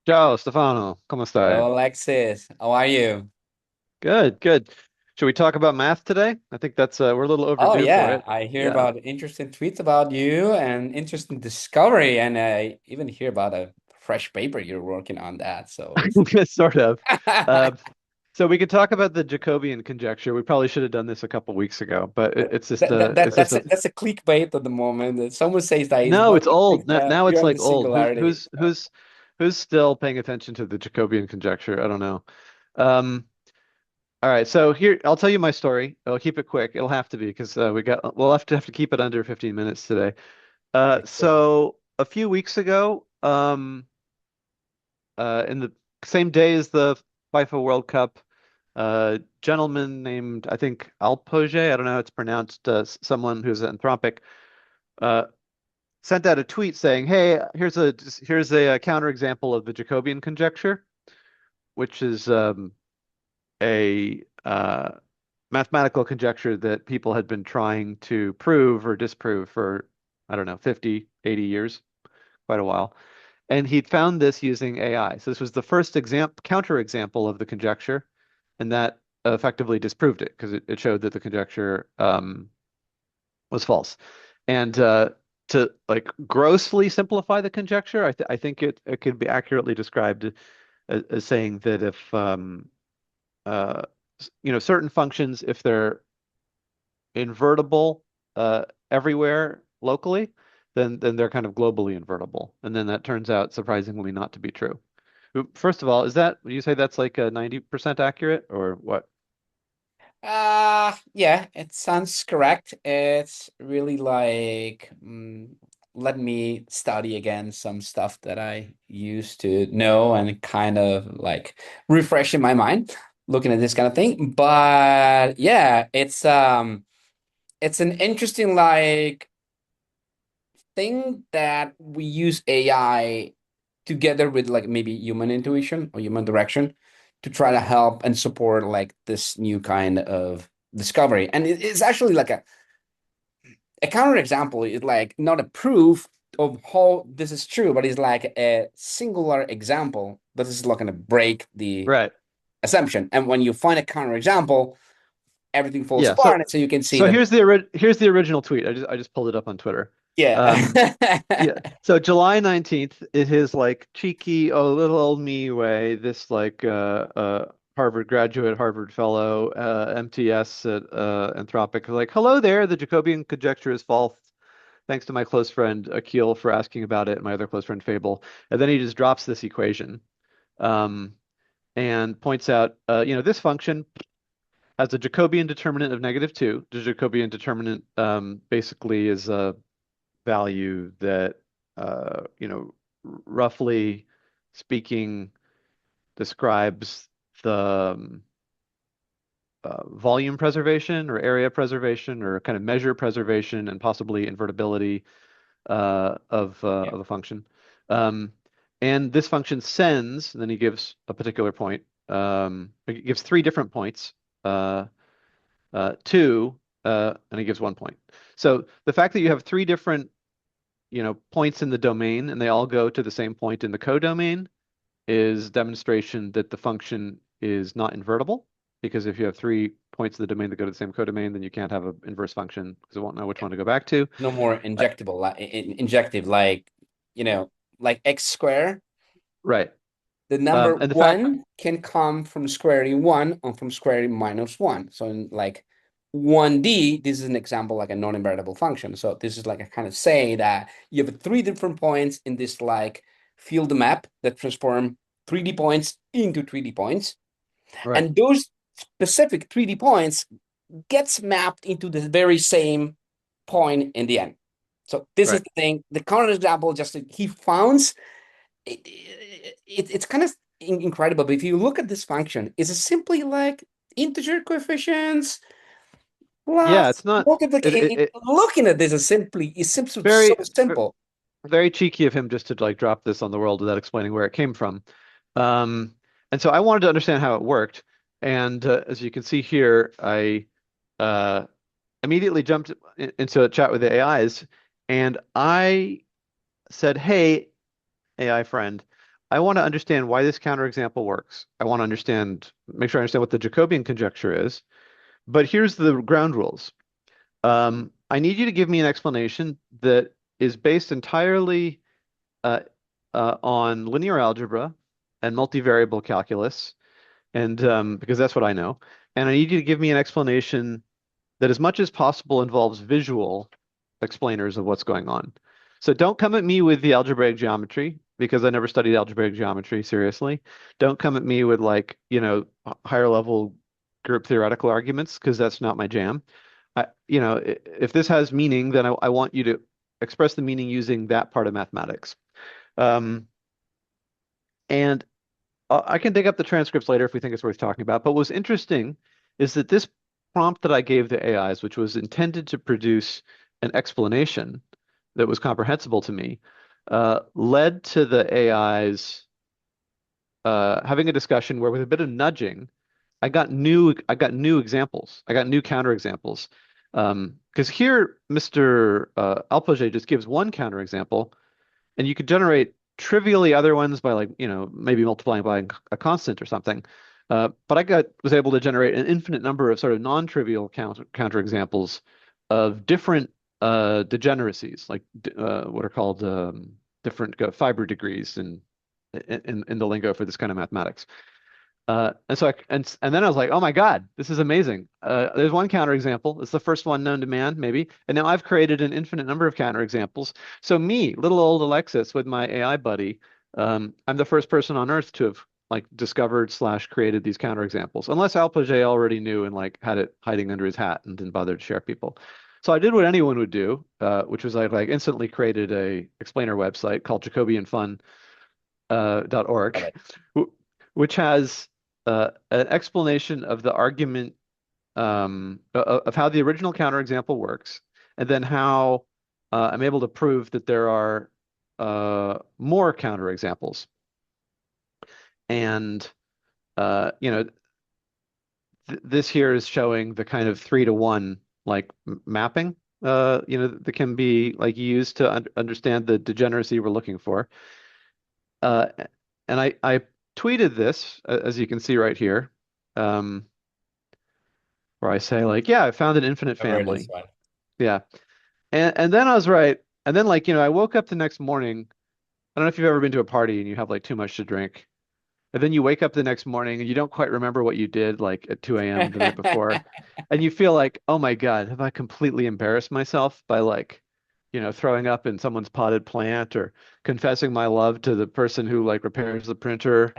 Ciao, Stefano. ¿Cómo stai? Hello, Alexis. How are you? Good, good. Should we talk about math today? I think that's we're a little Oh overdue for yeah, it. I hear Yeah, about interesting tweets about you and interesting discovery, and I even hear about a fresh paper you're working on that. So it's sort of. that, Uh, so we could talk about the Jacobian conjecture. We probably should have done this a couple weeks ago, but it's just it's just that's a clickbait at the moment. Someone says that it's no, not it's old. Now you're it's on the like old. singularity. Who's still paying attention to the Jacobian conjecture? I don't know. Um, All right, so here I'll tell you my story. I'll keep it quick. It'll have to be because we'll have to keep it under 15 minutes today. Sure. So a few weeks ago, in the same day as the FIFA World Cup, a gentleman named I think Alpoge, I don't know how it's pronounced, someone who's Anthropic, uh, sent out a tweet saying, "Hey, here's a counterexample of the Jacobian conjecture, which is a mathematical conjecture that people had been trying to prove or disprove for, I don't know, 50, 80 years, quite a while. And he'd found this using AI. So this was the first counterexample of the conjecture, and that effectively disproved it because it showed that the conjecture was false. And to like grossly simplify the conjecture, I think it could be accurately described as saying that if uh, certain functions, if they're invertible everywhere locally, then they're kind of globally invertible. And then that turns out surprisingly not to be true. First of all, would you say that's like a 90% accurate or what? Yeah, it sounds correct. It's really like, let me study again some stuff that I used to know and kind of like refreshing my mind looking at this kind of thing. But yeah, it's an interesting like thing that we use AI together with like maybe human intuition or human direction to try to help and support like this new kind of discovery. And it's actually like a counterexample is like not a proof of how this is true, but it's like a singular example that is not going to break the Right. assumption. And when you find a counterexample, everything falls Yeah. apart. So you can see So that, here's the original tweet. I just pulled it up on Twitter. yeah. Um, yeah. So July 19th, it is like cheeky, oh, little old me way. This like Harvard graduate, Harvard fellow, MTS at Anthropic, like, hello there. The Jacobian conjecture is false. Thanks to my close friend Akil for asking about it, and my other close friend Fable. And then he just drops this equation, um, and points out, this function has a Jacobian determinant of -2. The Jacobian determinant basically is a value that, roughly speaking, describes the volume preservation or area preservation or kind of measure preservation and possibly invertibility Yeah. of a function. Um, and this function sends, and then he gives a particular point. He gives three different points. Uh, Two, and he gives 1 point. So the fact that you have three different, points in the domain and they all go to the same point in the codomain is demonstration that the function is not invertible. Because if you have 3 points in the domain that go to the same codomain, then you can't have an inverse function because it won't know which one to go back to. No more Uh, injectable, like injective, like you know, like x square. right. The number And the fact, one can come from square root one or from square root minus one. So in like 1D, this is an example like a non-invertible function. So this is like a kind of say that you have three different points in this like field map that transform 3D points into 3D points. right, And those specific 3D points gets mapped into the very same point in the end. So this is right. the thing. The counter example just he founds it's kind of incredible. But if you look at this function, is it simply like integer coefficients Yeah, plus it's not, multiplication? Looking at this is simply it seems so very, simple. very cheeky of him just to like drop this on the world without explaining where it came from. Um, and so I wanted to understand how it worked. And as you can see here, I uh, immediately jumped into a chat with the AIs, and I said, "Hey, AI friend, I want to understand why this counterexample works. I want to make sure I understand what the Jacobian conjecture is. But here's the ground rules. I need you to give me an explanation that is based entirely uh, on linear algebra and multivariable calculus, and because that's what I know. And I need you to give me an explanation that, as much as possible, involves visual explainers of what's going on. So don't come at me with the algebraic geometry because I never studied algebraic geometry seriously. Don't come at me with like, higher level group theoretical arguments because that's not my jam. If this has meaning, then I want you to express the meaning using that part of mathematics. Um, and I can dig up the transcripts later if we think it's worth talking about. But what's interesting is that this prompt that I gave the AIs, which was intended to produce an explanation that was comprehensible to me, led to the AIs having a discussion where, with a bit of nudging, I got new examples. I got new counterexamples. Because here, Mr. Alpage just gives one counterexample, and you could generate trivially other ones by, like, maybe multiplying by a constant or something. But was able to generate an infinite number of sort of non-trivial counterexamples of different degeneracies, like what are called different fiber degrees in the lingo for this kind of mathematics. And then I was like, oh my God, this is amazing. There's one counterexample. It's the first one known to man, maybe. And now I've created an infinite number of counterexamples. So me, little old Alexis, with my AI buddy, I'm the first person on Earth to have like discovered slash created these counterexamples, unless Alpage already knew and like had it hiding under his hat and didn't bother to share people. So I did what anyone would do, which was I like instantly created a explainer website called Jacobian .org, Love it. which has an explanation of the argument of how the original counterexample works, and then how I'm able to prove that there are more counterexamples. And this here is showing the kind of 3-to-1 like mapping, that can be like used to understand the degeneracy we're looking for. Uh, and I tweeted this, as you can see right here, um, where I say like, yeah, I found an infinite I've heard this family. one. Yeah. And then I was right. And then, like, I woke up the next morning. I don't know if you've ever been to a party and you have like too much to drink. And then you wake up the next morning and you don't quite remember what you did like at 2 a.m. the night before. And you feel like, oh my God, have I completely embarrassed myself by like, throwing up in someone's potted plant, or confessing my love to the person who like repairs the printer,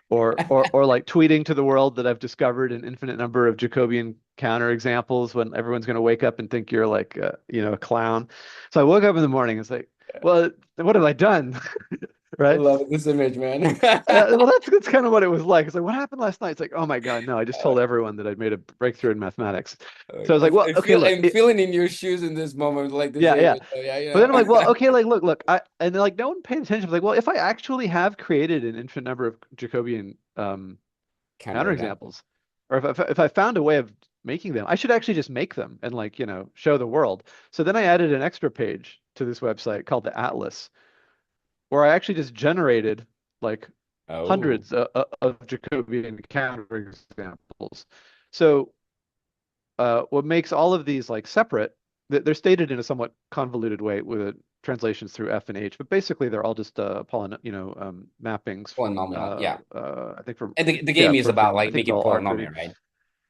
or like tweeting to the world that I've discovered an infinite number of Jacobian counterexamples when everyone's going to wake up and think you're like, a clown. So I woke up in the morning and it's like, well, what have I done? I Right? love this image, man. Well, that's kind of what it was like. It's like, what happened last night? It's like, oh my God, no, I just told everyone that I'd made a breakthrough in mathematics. So I was like, well, okay, look, I'm feeling in your shoes in this moment, like this yeah, yeah. image. So yeah, But then I'm like, well, yeah. okay, like, look, and then like no one paid attention. I was like, well, if I actually have created an infinite number of Jacobian Counterexample. counterexamples, or if I found a way of making them, I should actually just make them and like, show the world. So then I added an extra page to this website called the Atlas, where I actually just generated like Oh, hundreds of Jacobian counterexamples. So what makes all of these like separate, they're stated in a somewhat convoluted way with translations through F and H, but basically they're all just mappings from polynomial. Yeah. I think from And the yeah game is about I like think it's making all R30. polynomial, right?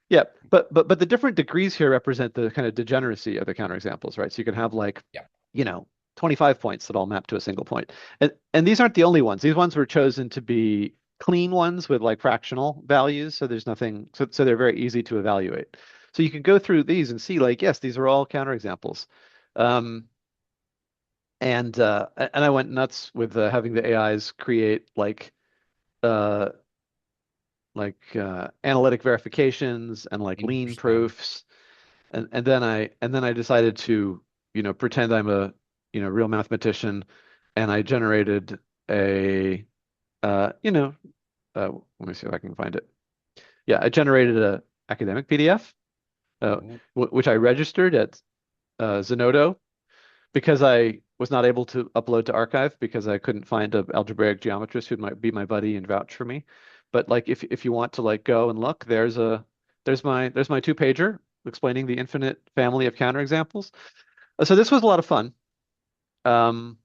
Yeah, but the different degrees here represent the kind of degeneracy of the counterexamples, right? So you can have like, Yeah. you know, 25 points that all map to a single point. And these aren't the only ones. These ones were chosen to be clean ones with like fractional values, so there's nothing, so they're very easy to evaluate. So you can go through these and see like, yes, these are all counterexamples. Um, and I went nuts with having the AIs create uh analytic verifications and like lean Interesting. proofs. And then I decided to, pretend I'm a, real mathematician, and I generated a, uh, you know, let me see if I can find it. Yeah, I generated a academic PDF, Oh, which I registered at Zenodo because I was not able to upload to archive because I couldn't find an algebraic geometrist who might be my buddy and vouch for me. But like if you want to like go and look, there's my two pager explaining the infinite family of counterexamples. So this was a lot of fun. Um,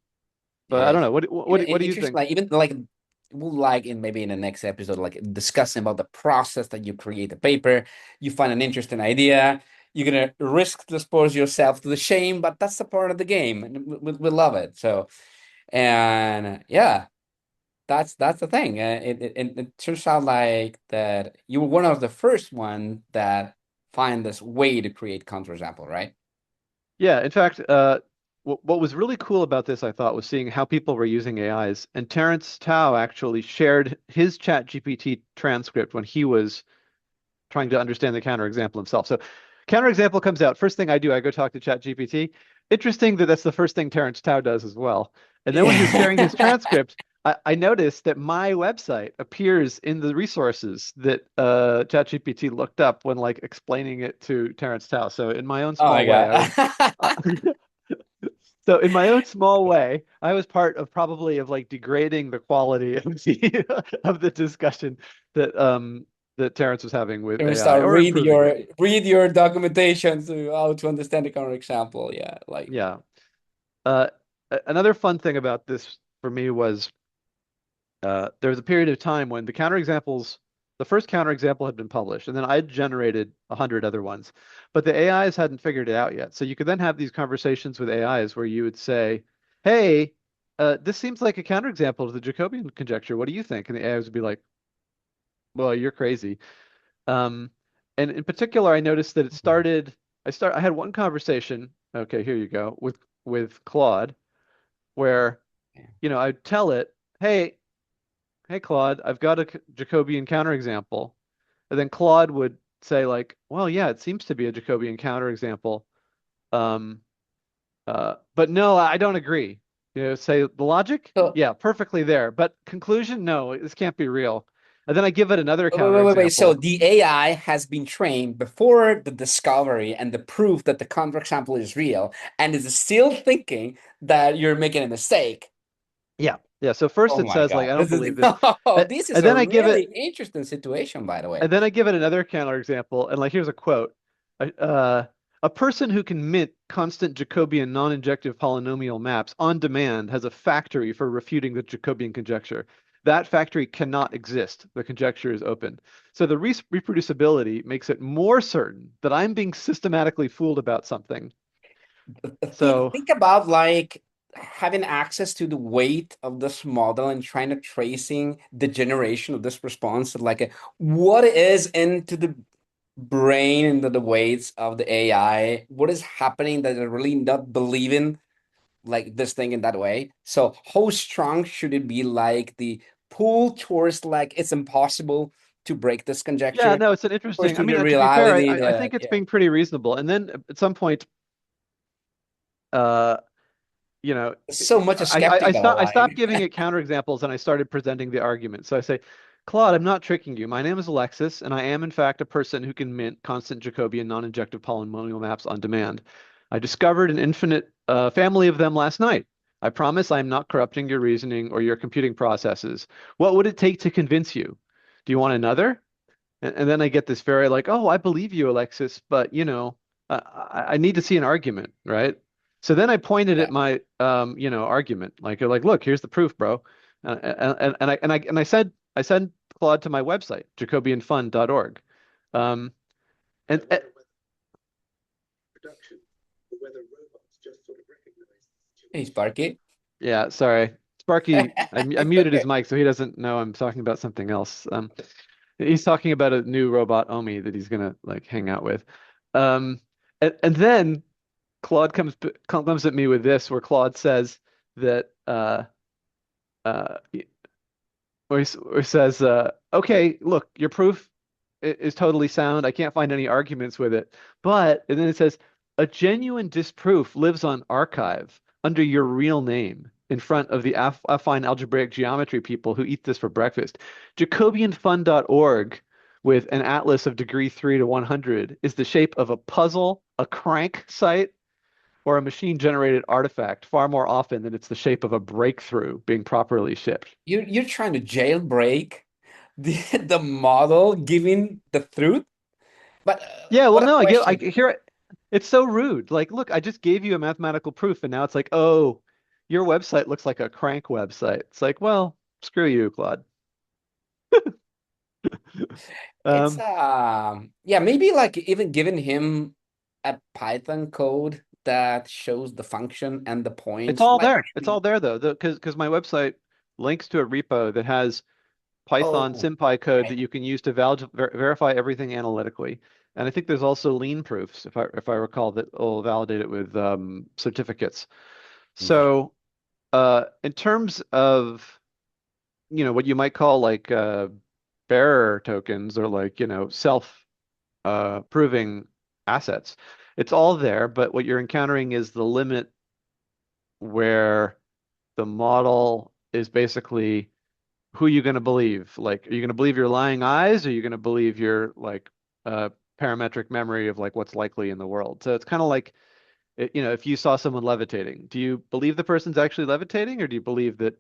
but I don't Yes. know. What do you Interesting, think? like even like we'll like in maybe in the next episode, like discussing about the process that you create a paper, you find an interesting idea, you're gonna risk to expose yourself to the shame, but that's the part of the game, and we love it. So, and yeah, that's the thing. It turns out like that you were one of the first one that find this way to create counterexample, right? Yeah, in fact, what was really cool about this, I thought, was seeing how people were using AIs. And Terrence Tao actually shared his ChatGPT transcript when he was trying to understand the counterexample himself. So counterexample comes out. First thing I do, I go talk to ChatGPT. Interesting that that's the first thing Terrence Tao does as well. And then when he was sharing his Yeah. transcript, I noticed that my website appears in the resources that ChatGPT looked up when like explaining it to Terrence Tao. So in my own Oh my small way, I was God. so in my own small way, I was part of probably of like degrading the quality of the of the discussion that Terrence was having with Can we AI start or improving it. read your documentation to how to understand the counter example? Yeah, like Yeah. Uh, Another fun thing about this for me was there was a period of time when the first counterexample had been published, and then I'd generated 100 other ones, but the AIs hadn't figured it out yet. So you could then have these conversations with AIs where you would say, "Hey, this seems like a counterexample of the Jacobian conjecture. What do you think?" And the AIs would be like, "Well, you're crazy." Um, and in particular, I noticed that it started. I had one conversation. Okay, here you go with Claude, where I'd tell it, "Hey, Claude, I've got a Jacobian counterexample." And then Claude would say like, "Well, yeah, it seems to be a Jacobian counterexample. Um, but no, I don't agree." Say the logic, so. yeah, perfectly there, but conclusion, no, this can't be real. And then I give it another Wait. So counterexample. the AI has been trained before the discovery and the proof that the counter example is real, and is still thinking that you're making a mistake. Yeah, yeah. So first Oh it my says like, God. I don't This is believe this. this is And a then I give really it interesting situation, by the way. And then I give it another counterexample, and like here's a quote: "A person who can mint constant Jacobian non-injective polynomial maps on demand has a factory for refuting the Jacobian conjecture. That factory cannot exist. The conjecture is open." So the reproducibility makes it more certain that I'm being systematically fooled about something. So Think about like having access to the weight of this model and trying to tracing the generation of this response, like what is into the brain and the weights of the AI, what is happening that they're really not believing like this thing in that way. So how strong should it be like the pull towards like it's impossible to break this yeah, conjecture, no, it's an or interesting. I to mean, the to be fair, reality I that think it's yeah. being pretty reasonable. And then at some point, uh, you know, So much I skeptical stopped like giving it counterexamples and I started presenting the argument. So I say, "Claude, I'm not tricking you. My name is Alexis, and I am in fact a person who can mint constant Jacobian non-injective polynomial maps on demand. I discovered an infinite family of them last night. I promise I am not corrupting your reasoning or your computing processes. What would it take to convince you? Do you want another?" And then I get this very like, "Oh, I believe you, Alexis, but I need to see an argument, right?" So then I pointed yeah. at my argument, like, "Look, here's the proof, bro." I sent Claude to my website, jacobianfund.org. Um, and Hey Sparky. yeah, sorry, Sparky, I It's muted his okay. mic so he doesn't know I'm talking about something else. He's talking about a new robot Omi that he's gonna like hang out with. Um, and then Claude comes at me with this, where Claude says that uh where he says okay, look, your proof is totally sound. I can't find any arguments with it. But and then it says a genuine disproof lives on archive under your real name in front of the affine algebraic geometry people who eat this for breakfast. Jacobianfund.org with an atlas of degree 3 to 100 is the shape of a puzzle, a crank site, or a machine-generated artifact far more often than it's the shape of a breakthrough being properly shipped. You're trying to jailbreak the model giving the truth. But Yeah, well, what a no, I question. hear it. It's so rude. Like, look, I just gave you a mathematical proof, and now it's like, oh, your website looks like a crank website. It's like, well, screw you, Claude. It's Um, yeah, maybe like even giving him a Python code that shows the function and the it's points all might there. It's actually. all there though, because my website links to a repo that has Python Oh, SymPy code that right. you can use to verify everything analytically. And I think there's also lean proofs, if I recall, that will validate it with certificates. Okay. So, in terms of what you might call like bearer tokens or like self proving assets, it's all there. But what you're encountering is the limit where the model is basically who you going to believe? Like, are you going to believe your lying eyes, or are you going to believe your like uh, parametric memory of like what's likely in the world? So it's kind of like, if you saw someone levitating, do you believe the person's actually levitating, or do you believe that,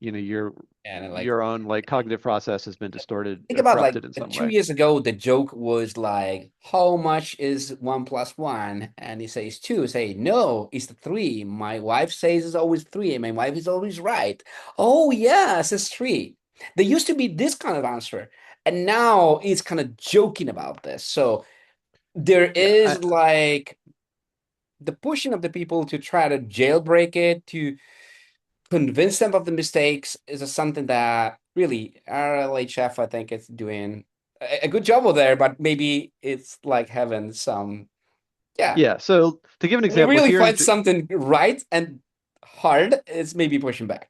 your And like your own like cognitive process has been distorted think or about like corrupted in some two way? years ago, the joke was like, how much is 1 plus 1? And he says two. Say, no, it's three. My wife says it's always three, and my wife is always right. Oh, yes, it's three. There used to be this kind of answer, and now it's kind of joking about this. So there Yeah, is like the pushing of the people to try to jailbreak it, to convince them of the mistakes is something that really RLHF, I think, is doing a good job over there, but maybe it's like having some, yeah, yeah. So to give an when you example, really here in find something right and hard, it's maybe pushing back.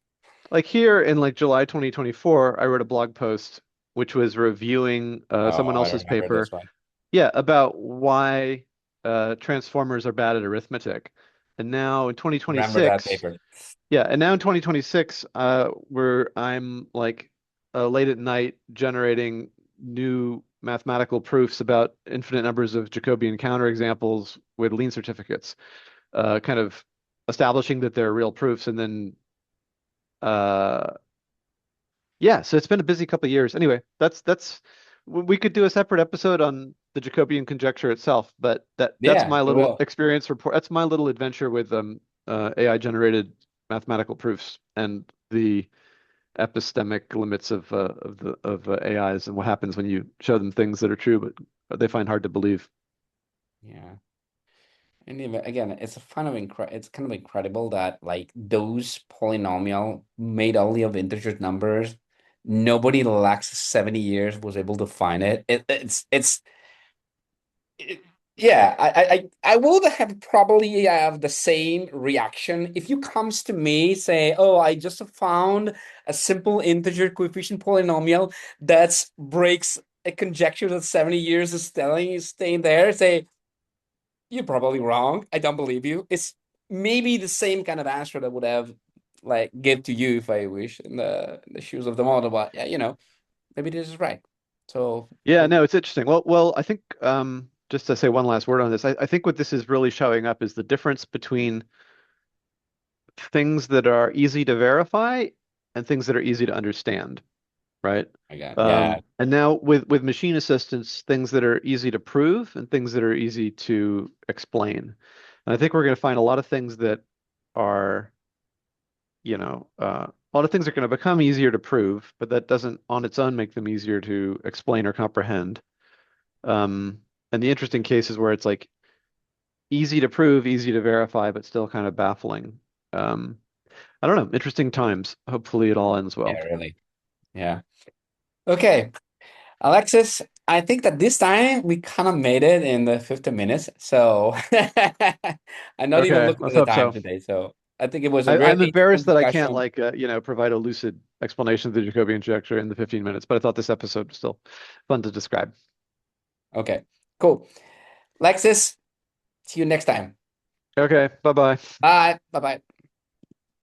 like here in like July 2024, I wrote a blog post which was reviewing Oh, someone I else's remember this paper. one. Yeah, about why transformers are bad at arithmetic. And now in Remember that 2026, paper. yeah, and now in 2026, where I'm like late at night generating new mathematical proofs about infinite numbers of Jacobian counterexamples with lean certificates, kind of establishing that they're real proofs, and then uh, yeah, so it's been a busy couple of years. Anyway, we could do a separate episode on the Jacobian conjecture itself, but that's Yeah, my we little will. experience report. That's my little adventure with AI generated mathematical proofs and the epistemic limits of AIs and what happens when you show them things that are true, but they find hard to believe. Yeah. And even again, it's kind of incredible that like those polynomial made only of integer numbers, nobody in the last 70 years was able to find it. It yeah, I would have probably have the same reaction if you comes to me say, oh, I just found a simple integer coefficient polynomial that breaks a conjecture that 70 years is staying there. Say, you're probably wrong. I don't believe you. It's maybe the same kind of answer that would have like give to you if I wish in the shoes of the model, but yeah, maybe this is right. So Yeah, cool. no, it's interesting. Well, I think just to say one last word on this, I think what this is really showing up is the difference between things that are easy to verify and things that are easy to understand, right? Again, yeah, And now with machine assistance, things that are easy to prove and things that are easy to explain. And I think we're going to find a lot of things that are, a lot of things are going to become easier to prove, but that doesn't on its own make them easier to explain or comprehend. And the interesting case is where it's like easy to prove, easy to verify, but still kind of baffling. Um, I don't know. Interesting times. Hopefully it all ends well. yeah, really. Yeah. Okay, Alexis, I think that this time we kind of made it in the 15 minutes. So I'm not even Okay, looking at let's the hope time so. today. So I think it was a very I'm interesting embarrassed that I can't discussion. like provide a lucid explanation of the Jacobian conjecture in the 15 minutes, but I thought this episode was still fun to describe. Okay, cool. Alexis, see you next time. Okay, bye bye. Bye. Bye bye.